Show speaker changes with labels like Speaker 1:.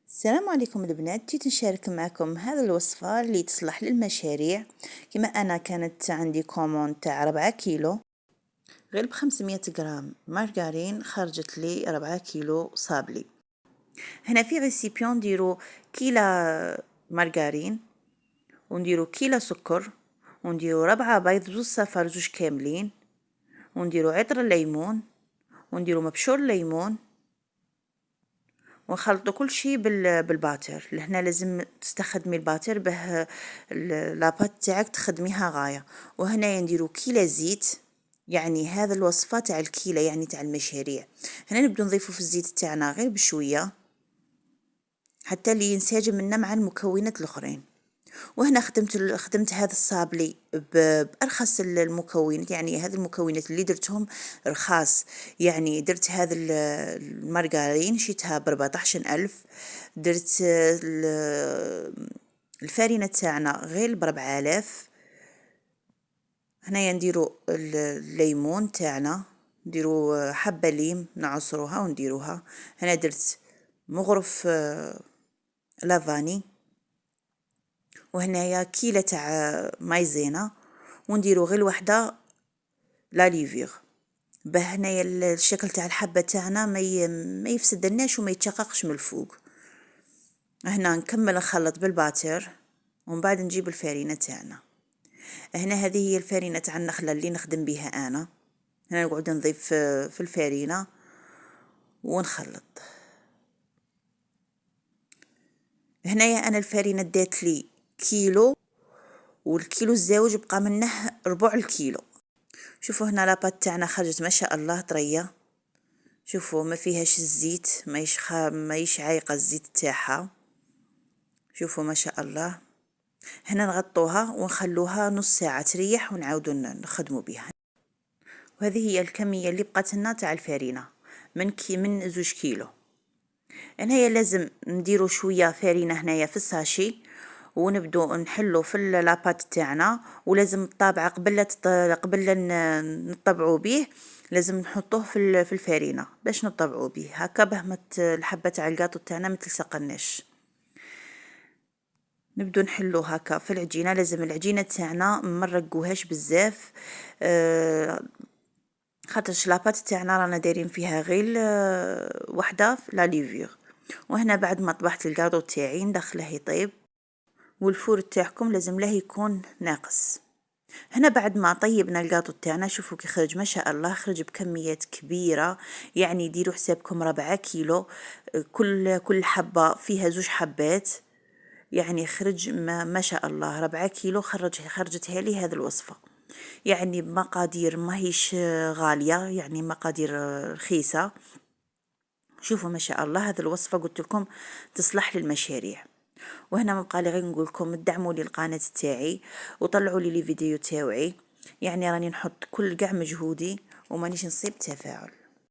Speaker 1: السلام عليكم البنات، جيت نشارك معكم هذا الوصفة اللي تصلح للمشاريع. كما أنا كانت عندي كومون تاع 4 كيلو، غير ب500 غرام مارغرين خرجت لي 4 كيلو صابلي. هنا في ريسيبيون نديرو كيلة مارغرين، ونديرو كيلة سكر، ونديرو 4 بيض، 2 صفار 2 كاملين، ونديرو عطر الليمون، ونديرو مبشور الليمون، ونخلطوا كل شيء بالباتر. لهنا لازم تستخدمي الباتر به لاباط تاعك تخدميها غايه. وهنا نديرو كيلة زيت، يعني هذا الوصفه تاع الكيلة يعني تاع المشاريع. هنا نبدو نضيفو في الزيت تاعنا غير بشويه حتى اللي ينسجم منا مع المكونات الاخرين. وهنا خدمت هذا الصابلي بأرخص المكونات، يعني هذه المكونات اللي درتهم رخاص. يعني درت هذا المارغرين شيتها ب14,000، درت الفارينة تاعنا غير ب4,000. هنايا نديرو الليمون تاعنا، نديرو حبة ليم نعصروها ونديروها. هنا درت مغرف لافاني، وهنايا كيلة تاع مايزينا، ونديرو غير وحده لا ليفيغ به هنايا الشكل تاع الحبه تاعنا ما يفسدناش وما يتشققش من الفوق. هنا نكمل نخلط بالباتر، ومن بعد نجيب الفارينه تاعنا. هنا هذه هي الفارينه تاع النخله اللي نخدم بها انا. هنا نقعد نضيف في الفارينه ونخلط. هنايا انا الفارينه دات لي كيلو، والكيلو الزاوج بقى منه ربع الكيلو. شوفوا هنا لاباط تاعنا خرجت ما شاء الله طريه. شوفوا ما فيهاش الزيت، ماهيش عايقه الزيت تاعها. شوفوا ما شاء الله. هنا نغطوها ونخلوها نص ساعه تريح ونعاودوا نخدموا بها. وهذه هي الكميه اللي بقات لنا تاع الفارينه من 2 كيلو. هنايا لازم نديرو شويه فارينه هنايا في الساشي، ونبدو نحلو في لاباط تاعنا. ولازم الطابعه قبل نطبعوا به لازم نحطوه في الفارينه باش نطبعوا به هكا به الحبه تاع الكاطو تاعنا ما تلصقناش. نبدو نحلو هكا في العجينه. لازم العجينه تاعنا ما نرقوهاش بزاف، خاطرش لاباط تاعنا رانا دايرين فيها غير وحده لا ليفيغ. وهنا بعد ما طبحت الكاطو تاعي ندخله يطيب، والفور تاعكم لازم له يكون ناقص. هنا بعد ما طيبنا الكاطو تاعنا شوفوا كي خرج ما شاء الله، خرج بكميات كبيره. يعني ديروا حسابكم 4 كيلو، كل حبه فيها 2 حبات. يعني خرج ما شاء الله 4 كيلو خرجتها لي هذه الوصفه. يعني بمقادير ماهيش غاليه، يعني مقادير رخيصه. شوفوا ما شاء الله هذه الوصفه قلت لكم تصلح للمشاريع. وهنا ما بقى لي غير نقول لكم تدعموا لي القناه تاعي وطلعوا لي الفيديو تاعي. يعني راني نحط كل قاع مجهودي ومانيش نصيب تفاعل.